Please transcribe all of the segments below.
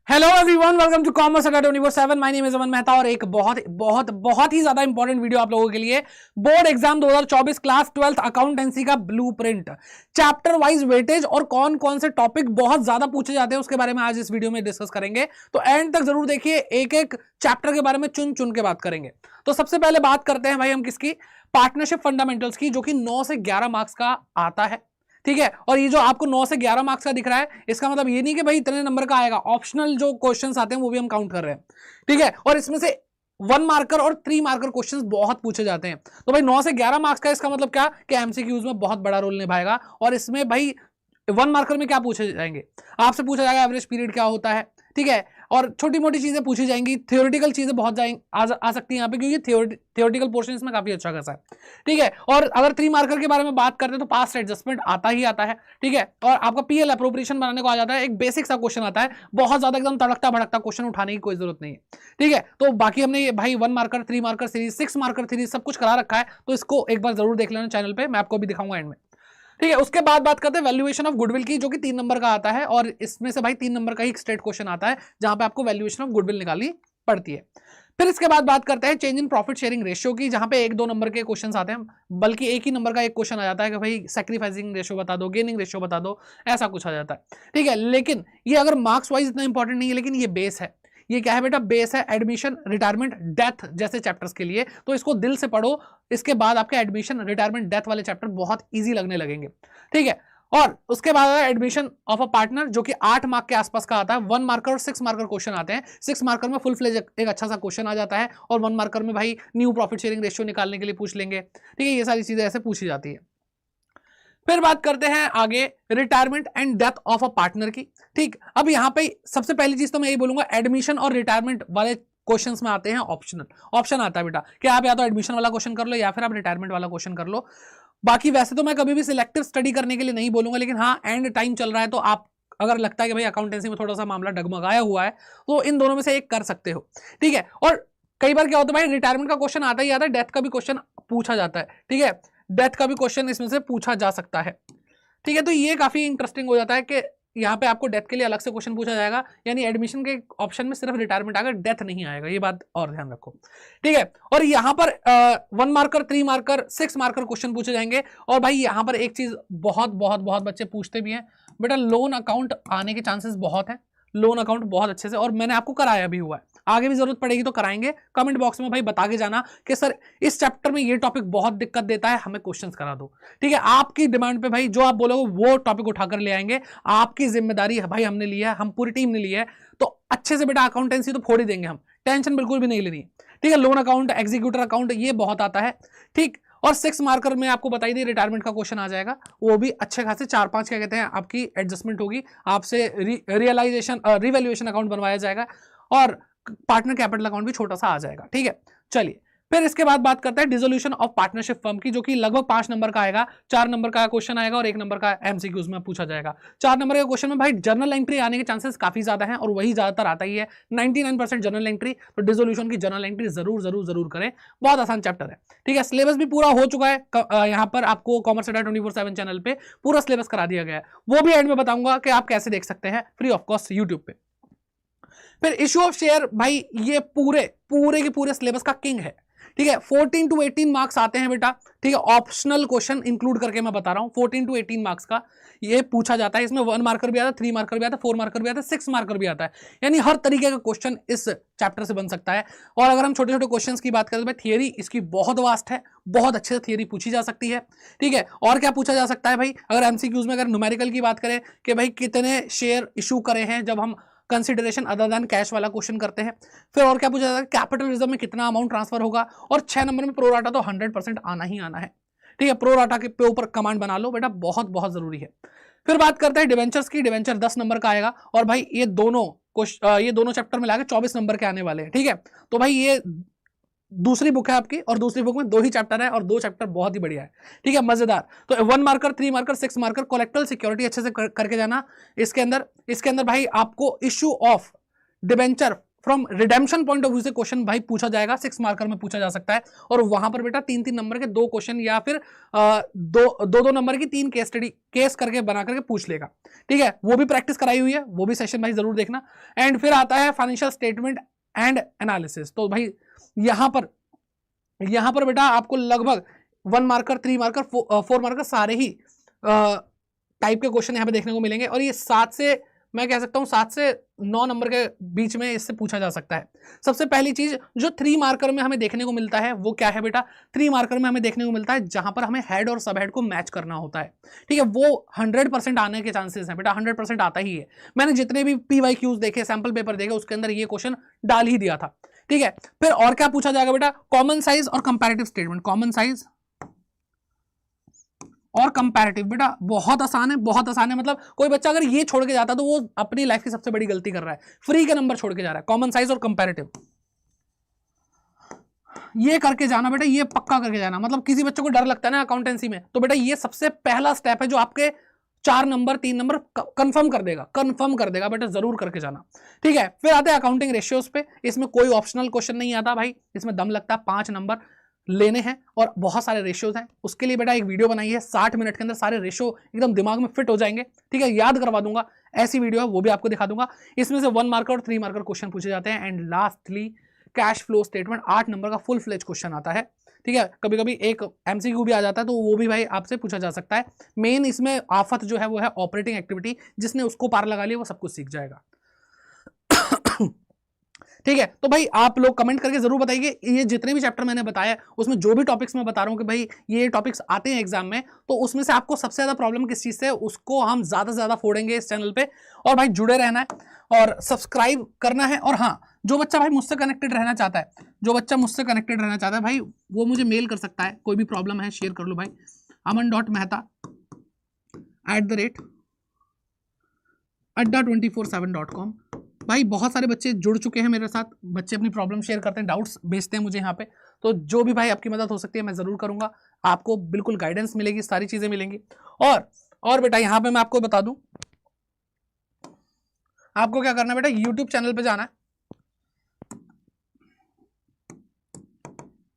Hello everyone, welcome to Commerce Adda 24/7। My name is Aman Mehta और एक बहुत ही ज्यादा इंपॉर्टेंट वीडियो आप लोगों के लिए। Board exam 2024 class 12th accountancy का ब्लूप्रिंट, चैप्टर वाइज वेटेज और कौन कौन से टॉपिक बहुत ज्यादा पूछे जाते हैं उसके बारे में आज इस वीडियो में डिस्कस करेंगे। तो एंड तक जरूर देखिए, एक एक चैप्टर के बारे में चुन चुन के बात करेंगे। तो सबसे पहले बात करते हैं भाई हम किसकी, पार्टनरशिप फंडामेंटल्स की, जो कि 9 से 11 मार्क्स का आता है। ठीक है, और ये जो आपको 9 से 11 मार्क्स का दिख रहा है, इसका मतलब ये नहीं कि भाई इतने नंबर का आएगा। ऑप्शनल जो क्वेश्चंस आते हैं वो भी हम काउंट कर रहे हैं। ठीक है, और इसमें से 1 मार्कर और 3 मार्कर क्वेश्चंस बहुत पूछे जाते हैं। तो भाई 9 से 11 मार्क्स का इसका मतलब क्या कि एमसीक्यूज में बहुत बड़ा रोल निभाएगा। और इसमें भाई 1 मार्कर में क्या पूछे जाएंगे, आपसे पूछा जाएगा एवरेज पीरियड क्या होता है। ठीक है, और छोटी मोटी चीजें पूछी जाएंगी, थ्योरेटिकल चीजें बहुत आ सकती है यहाँ पे, क्योंकि थ्योरेटिकल पोर्शन इसमें काफी अच्छा खासा है। ठीक है, और अगर 3 मार्कर के बारे में बात करते हैं तो पास्ट एडजस्टमेंट आता ही आता है। ठीक है, और आपका पीएल अप्रोप्रिएशन बनाने को आ जाता है, एक बेसिक सा क्वेश्चन आता है, बहुत ज्यादा एकदम तड़कता भड़कता क्वेश्चन उठाने की कोई जरूरत नहीं है। ठीक है, तो बाकी हमने ये भाई 1 marker 3 marker series 6 marker series सब कुछ करा रखा है, तो इसको एक बार जरूर देख लेना चैनल पे, मैं आपको भी दिखाऊंगा एंड में। ठीक है, उसके बाद बात करते हैं वैल्यूएशन ऑफ गुडविल की, जो कि 3 नंबर का आता है, और इसमें से भाई 3 नंबर का ही स्ट्रेट क्वेश्चन आता है जहां पे आपको वैल्यूएशन ऑफ गुडविल निकालनी पड़ती है। फिर इसके बाद बात करते हैं change in profit sharing ratio की, जहां पे 1-2 नंबर के क्वेश्चंस आते हैं, बल्कि एक ही नंबर का एक क्वेश्चन आ जाता है कि भाई सैक्रिफाइसिंग रेशियो बता दो, गेनिंग रेशियो बता दो, ऐसा कुछ आ जाता है। ठीक है, लेकिन ये अगर मार्क्स वाइज इतना इंपॉर्टेंट नहीं है, लेकिन ये बेस है। ये क्या है बेटा, बेस है एडमिशन, रिटायरमेंट, डेथ जैसे चैप्टर्स के लिए, तो इसको दिल से पढ़ो। इसके बाद आपके एडमिशन, रिटायरमेंट, डेथ वाले चैप्टर बहुत ईजी लगने लगेंगे। ठीक है, और उसके बाद एडमिशन ऑफ अ पार्टनर, जो कि 8 मार्क के आसपास का आता है। 1 मार्कर और 6 मार्कर क्वेश्चन आते हैं। 6 मार्कर में फुल फ्लेज एक अच्छा सा क्वेश्चन आ जाता है, और 1 मार्कर में भाई न्यू प्रॉफिट शेयरिंग रेशियो निकालने के लिए पूछ लेंगे। ठीक है, ये सारी चीजें ऐसे पूछी जाती है। फिर बात करते हैं आगे retirement and death of a partner की। ठीक, अब यहाँ पे सबसे पहली चीज तो मैं यही बोलूंगा, एडमिशन और रिटायरमेंट वाले क्वेश्चंस में आते हैं ऑप्शनल। ऑप्शन आता है बेटा कि आप या तो एडमिशन वाला क्वेश्चन कर लो या फिर आप रिटायरमेंट वाला क्वेश्चन कर लो। बाकी वैसे तो मैं कभी भी सिलेक्टिव स्टडी करने के लिए नहीं बोलूंगा, लेकिन हाँ एंड टाइम चल रहा है, तो आप अगर लगता है कि भाई अकाउंटेंसी में थोड़ा सा मामला डगमगाया हुआ है, तो इन दोनों में से एक कर सकते हो। ठीक है, और कई बार क्या होता है भाई, रिटायरमेंट का क्वेश्चन आता ही आता है, डेथ का भी क्वेश्चन पूछा जाता है। ठीक है, डेथ का भी क्वेश्चन इसमें से पूछा जा सकता है। ठीक है, तो ये काफी इंटरेस्टिंग हो जाता है कि यहाँ पे आपको डेथ के लिए अलग से क्वेश्चन पूछा जाएगा, यानी एडमिशन के ऑप्शन में सिर्फ रिटायरमेंट आएगा, डेथ नहीं आएगा, ये बात और ध्यान रखो। ठीक है, और यहाँ पर 1 मार्कर 3 मार्कर 6 मार्कर क्वेश्चन पूछे जाएंगे। और भाई यहाँ पर एक चीज बहुत बहुत बहुत बच्चे पूछते भी हैं बेटा, लोन अकाउंट आने के चांसेस बहुत है। लोन अकाउंट बहुत अच्छे से, और मैंने आपको कराया भी हुआ है, आगे भी जरूरत पड़ेगी तो कराएंगे। कमेंट बॉक्स में भाई बता के जाना कि सर इस चैप्टर में ये टॉपिक बहुत दिक्कत देता है, हमें क्वेश्चंस करा दो। ठीक है, आपकी डिमांड पे भाई जो आप बोलोगे वो टॉपिक उठाकर ले आएंगे। आपकी जिम्मेदारी है भाई, हमने लिया है, हम पूरी टीम ने लिया है, तो अच्छे से बेटा अकाउंटेंसी तो फोड़ ही देंगे हम, टेंशन बिल्कुल भी नहीं लेनी है। ठीक है, लोन अकाउंट, एग्जीक्यूटर अकाउंट, ये बहुत आता है। ठीक, और 6 मार्कर में आपको बताई दी रिटायरमेंट का क्वेश्चन आ जाएगा, वो भी अच्छे खासे 4-5 क्या कहते हैं आपकी एडजस्टमेंट होगी, आपसे रियलाइजेशन रिवैल्यूएशन अकाउंट बनवाया जाएगा, और पार्टनर कैपिटल अकाउंट भी छोटा सा आ जाएगा। ठीक है, चलिए फिर इसके बाद बात करते हैं डिसोल्यूशन ऑफ पार्टनरशिप फर्म की, जो कि लगभग 5 नंबर का आएगा। 4 नंबर का क्वेश्चन आएगा और 1 नंबर का एमसीक्यूज में पूछा जाएगा। 4 नंबर के क्वेश्चन में भाई जर्नल एंट्री आने के चांसेस काफी ज्यादा हैं, और वही ज्यादातर आता ही है, 99% जर्नल एंट्री। तो डिसोल्यूशन की जर्नल एंट्री जरूर जरूर जरूर करें, बहुत आसान चैप्टर है। ठीक है, सिलेबस भी पूरा हो चुका है, यहाँ पर आपको कॉमर्स अड्डा 24/7 चैनल पे पूरा सिलेबस करा दिया गया है, वो भी एंड में बताऊंगा कि आप कैसे देख सकते हैं फ्री ऑफ कॉस्ट यूट्यूब पे। फिर इश्यू ऑफ शेयर, भाई ये पूरे के पूरे सिलेबस का किंग है। ठीक है, 14 to 18 मार्क्स आते हैं बेटा। ठीक है, ऑप्शनल क्वेश्चन इंक्लूड करके मैं बता रहा हूं, 14 to 18 मार्क्स का ये पूछा जाता है। इसमें 1 मार्कर भी आता है, 3 मार्कर भी आता है, 4 मार्कर भी आता है, 6 मार्कर भी आता है, यानी हर तरीके का क्वेश्चन इस चैप्टर से बन सकता है। और अगर हम छोटे छोटे क्वेश्चन की बात करें तो भाई थियरी इसकी बहुत वास्ट है, बहुत अच्छे से थियरी पूछी जा सकती है। ठीक है, और क्या पूछा जा सकता है भाई, अगर एमसीक्यूज में अगर न्यूमेरिकल की बात करें कि भाई कितने शेयर इशू करे हैं जब हम कंसिडरेशन अदर देन कैश वाला क्वेश्चन करते हैं। फिर और क्या पूछा जाता है, कैपिटल रिजर्व में कितना अमाउंट ट्रांसफर होगा। और 6 नंबर में प्रोराटा तो 100% आना ही आना है। ठीक है, प्रोराटा के पे ऊपर कमांड बना लो बेटा, बहुत बहुत जरूरी है। फिर बात करते हैं डिवेंचर्स की, डिवेंचर 10 नंबर का आएगा, और भाई ये दोनों चैप्टर मिला के 24 नंबर के आने वाले हैं। ठीक है, तो भाई ये दूसरी बुक है आपकी, और दूसरी बुक में 2 ही चैप्टर है, और 2 चैप्टर बहुत ही बढ़िया है। ठीक है, मजेदार। तो 1 मार्कर 3 मार्कर 6 मार्कर कोलेक्टरल सिक्योरिटी अच्छे से करके जाना। इसके अंदर भाई आपको issue of debenture from redemption point of view से क्वेश्चन भाई पूछा जाएगा, 6 मार्कर में पूछा जा सकता है। और वहां पर बेटा 3-3 नंबर के 2 क्वेश्चन या फिर 2-2 नंबर की 3 केस स्टडी केस करके बना करके पूछ लेगा, ठीक है। वो भी प्रैक्टिस कराई हुई है, वो भी सेशन भाई जरूर देखना। एंड फिर आता है फाइनेंशियल स्टेटमेंट एंड एनालिसिस। तो भाई यहां पर बेटा आपको लगभग 1 मार्कर, 3 मार्कर, 4 मार्कर सारे ही टाइप के क्वेश्चन यहाँ पे देखने को मिलेंगे। और ये 7 से मैं कह सकता हूँ 7 से 9 नंबर के बीच में इससे पूछा जा सकता है। सबसे पहली चीज जो 3 मार्कर में हमें देखने को मिलता है वो क्या है बेटा, 3 मार्कर में हमें देखने को मिलता है जहां पर हमें हेड और सब हेड को मैच करना होता है, ठीक है। वो 100% आने के चांसेस हैं बेटा, 100% आता ही है। मैंने जितने भी PYQs देखे, सैंपल पेपर देखे, उसके अंदर ये क्वेश्चन डाल ही दिया था, ठीक है। फिर और क्या पूछा जाएगा बेटा, कॉमन साइज और कंपैरेटिव स्टेटमेंट। कॉमन साइज और कंपैरेटिव बेटा बहुत आसान है, बहुत आसान है। मतलब कोई बच्चा अगर ये छोड़ के जाता तो वो अपनी लाइफ की सबसे बड़ी गलती कर रहा है, फ्री के नंबर छोड़ के जा रहा है। कॉमन साइज और कंपैरेटिव ये करके जाना बेटा, ये पक्का करके जाना। मतलब किसी बच्चे को डर लगता है ना अकाउंटेंसी में, तो बेटा ये सबसे पहला स्टेप है जो आपके 4 नंबर 3 नंबर कंफर्म कर देगा बेटा, जरूर करके जाना, ठीक है। फिर आते हैं अकाउंटिंग रेशियोज पे। इसमें कोई ऑप्शनल क्वेश्चन नहीं आता भाई, इसमें दम लगता है 5 नंबर लेने हैं और बहुत सारे रेशियोज हैं। उसके लिए बेटा एक वीडियो बनाई है, 60 मिनट के अंदर सारे रेशियो एकदम दिमाग में फिट हो जाएंगे, ठीक है। याद करवा दूंगा, ऐसी वीडियो है, वो भी आपको दिखा दूंगा। इसमें से 1 मार्कर और 3 मार्कर क्वेश्चन पूछे जाते हैं। And lastly cash flow statement, 8 number का फुल फ्लेज क्वेश्चन आता है, ठीक है। कभी कभी एक MCQ भी आ जाता है, तो वो भी भाई आपसे पूछा जा सकता है। मेन इसमें आफत जो है वो है ऑपरेटिंग एक्टिविटी, जिसने उसको पार लगा लिया वो सब कुछ सीख जाएगा, ठीक है। तो भाई आप लोग कमेंट करके जरूर बताइए, ये जितने भी चैप्टर मैंने बताया उसमें जो भी टॉपिक्स मैं बता रहा हूं कि भाई ये टॉपिक्स आते हैं एग्जाम में, तो उसमें से आपको सबसे ज्यादा प्रॉब्लम किस चीज से है, उसको हम ज्यादा से ज्यादा फोड़ेंगे इस चैनल पे। और भाई जुड़े रहना है और सब्सक्राइब करना है। और हाँ, जो बच्चा भाई मुझसे कनेक्टेड रहना चाहता है, भाई वो मुझे मेल कर सकता है, कोई भी प्रॉब्लम है शेयर कर लो भाई, aman.mehta@adda247.com। भाई बहुत सारे बच्चे जुड़ चुके हैं मेरे साथ, बच्चे अपनी प्रॉब्लम शेयर करते हैं, डाउट्स भेजते हैं मुझे यहाँ पे। तो जो भी भाई आपकी मदद हो सकती है मैं जरूर करूंगा, आपको बिल्कुल गाइडेंस मिलेगी, सारी चीजें मिलेंगी। और बेटा यहाँ पे मैं आपको बता दूं, आपको क्या करना है बेटा, यूट्यूब चैनल पे जाना है।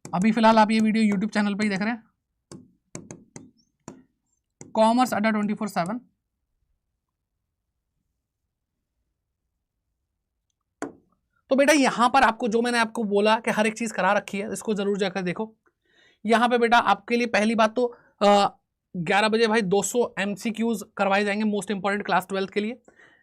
अभी फिलहाल आप ये वीडियो यूट्यूब चैनल पे ही देख रहे हैं, कॉमर्स अड्डा 24/7। तो बेटा यहाँ पर आपको जो मैंने आपको बोला कि हर एक चीज करा रखी है, इसको जरूर जाकर देखो। यहाँ पे बेटा आपके लिए पहली बात तो 11 बजे भाई 200 MCQs करवाए जाएंगे, मोस्ट इंपॉर्टेंट क्लास 12 के लिए।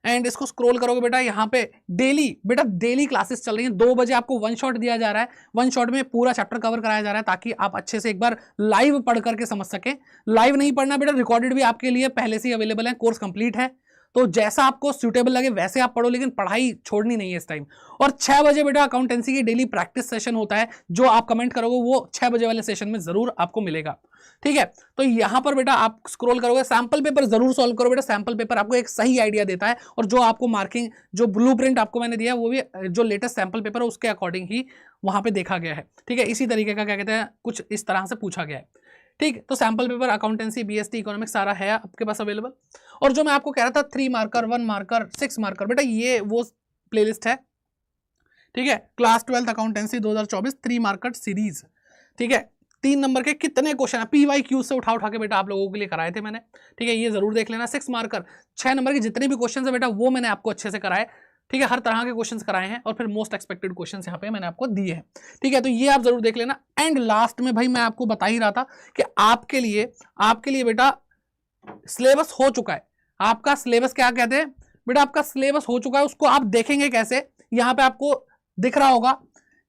एंड इसको स्क्रॉल करोगे बेटा, यहाँ पे डेली क्लासेस चल रही हैं। 2 बजे आपको 1 शॉट दिया जा रहा है, 1 शॉट में पूरा चैप्टर कवर कराया जा रहा है, ताकि आप अच्छे से एक बार लाइव पढ़ करके समझ सके। लाइव नहीं पढ़ना बेटा, रिकॉर्डेड भी आपके लिए पहले से ही अवेलेबल है, कोर्स कंप्लीट है, तो जैसा आपको सूटेबल लगे वैसे आप पढ़ो, लेकिन पढ़ाई छोड़नी नहीं है इस टाइम। और 6 बजे बेटा अकाउंटेंसी की डेली प्रैक्टिस सेशन होता है, जो आप कमेंट करोगे वो 6 बजे वाले सेशन में जरूर आपको मिलेगा, ठीक है। तो यहां पर बेटा आप स्क्रॉल करोगे, सैंपल पेपर जरूर सॉल्व करो बेटा, सैंपल पेपर आपको एक सही आइडिया देता है। और जो आपको मार्किंग, जो ब्लूप्रिंट आपको मैंने दिया है, वो भी जो लेटेस्ट सैंपल पेपर है उसके अकॉर्डिंग ही वहां पे देखा गया है, ठीक है। इसी तरीके का क्या कहते हैं, कुछ इस तरह से पूछा गया है, ठीक। तो sample paper accountancy, BST, economics सारा है आपके पास अवेलेबल। और जो मैं आपको कह रहा था 3 मार्कर, 1 मार्कर, 6 मार्कर, बेटा ये वो प्लेलिस्ट है, ठीक है। क्लास 12 अकाउंटेंसी 2024 3 मार्कर सीरीज, ठीक है। 3 नंबर के कितने क्वेश्चन है, PYQ से उठा के बेटा आप लोगों के लिए कराए थे मैंने, ठीक है, ये जरूर देख लेना। 6 मार्कर 6 नंबर के जितने भी क्वेश्चन है बेटा वो मैंने आपको अच्छे से कराए, ठीक है। हर तरह के क्वेश्चंस कराए हैं और फिर मोस्ट एक्सपेक्टेड क्वेश्चंस यहाँ पे मैंने आपको दिए हैं, ठीक है। तो ये आप जरूर देख लेना। एंड लास्ट में भाई मैं आपको बता ही रहा था कि आपके लिए बेटा सिलेबस हो चुका है। आपका सिलेबस क्या कहते हैं बेटा, आपका सिलेबस हो चुका है, उसको आप देखेंगे कैसे, यहाँ पे आपको दिख रहा होगा,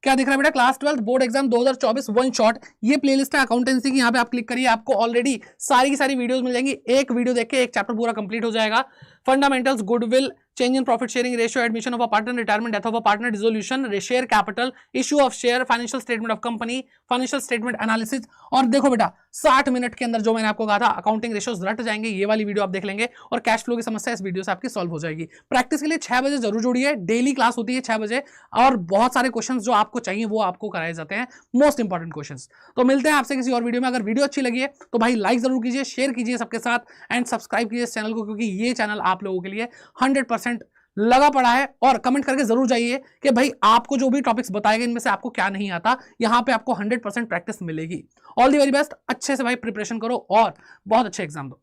क्या दिख रहा है बेटा, क्लास 12 बोर्ड एग्जाम 2024 1 शॉट, ये प्लेलिस्ट है अकाउंटेंसी की। यहाँ पे आप क्लिक करिए, आपको ऑलरेडी सारी की सारी वीडियोस मिल जाएंगी। एक वीडियो देख के एक चैप्टर पूरा कंप्लीट हो जाएगा। Fundamentals, goodwill, change in profit sharing ratio, admission of a partner, retirement, death of a partner, dissolution, share capital, issue of share, financial statement of company, financial statement analysis. और देखो बेटा 60 minute के अंदर जो मैंने आपको कहा था अकाउंटिंग रेशियोज रट जाएंगे, ये वाली वीडियो आप देख लेंगे और कैश फ्लो की समस्या इस वीडियो से आपकी सॉल्व हो जाएगी। प्रैक्टिस के लिए 6 बजे जरूर जुड़िए, डेली क्लास होती है 6 बजे, और बहुत सारे क्वेश्चंस जो आपको चाहिए वो आपको कराए जाते हैं, मोस्ट इंपॉर्टेंट क्वेश्चंस। तो मिलते हैं आपसे किसी और वीडियो में। अगर वीडियो अच्छी लगी है तो भाई लाइक जरूर कीजिए, शेयर कीजिए सबके साथ, एंड सब्सक्राइब कीजिए इस चैनल को, क्योंकि ये चैनल आप लोगों के लिए 100% लगा पड़ा है, और कमेंट करके जरूर जाइए कि भाई आपको जो भी टॉपिक्स बताए गए इनमें से आपको क्या नहीं आता। यहां पे आपको 100% प्रैक्टिस मिलेगी। ऑल दी वेरी बेस्ट, अच्छे से भाई प्रिपरेशन करो और बहुत अच्छे एग्जाम दो।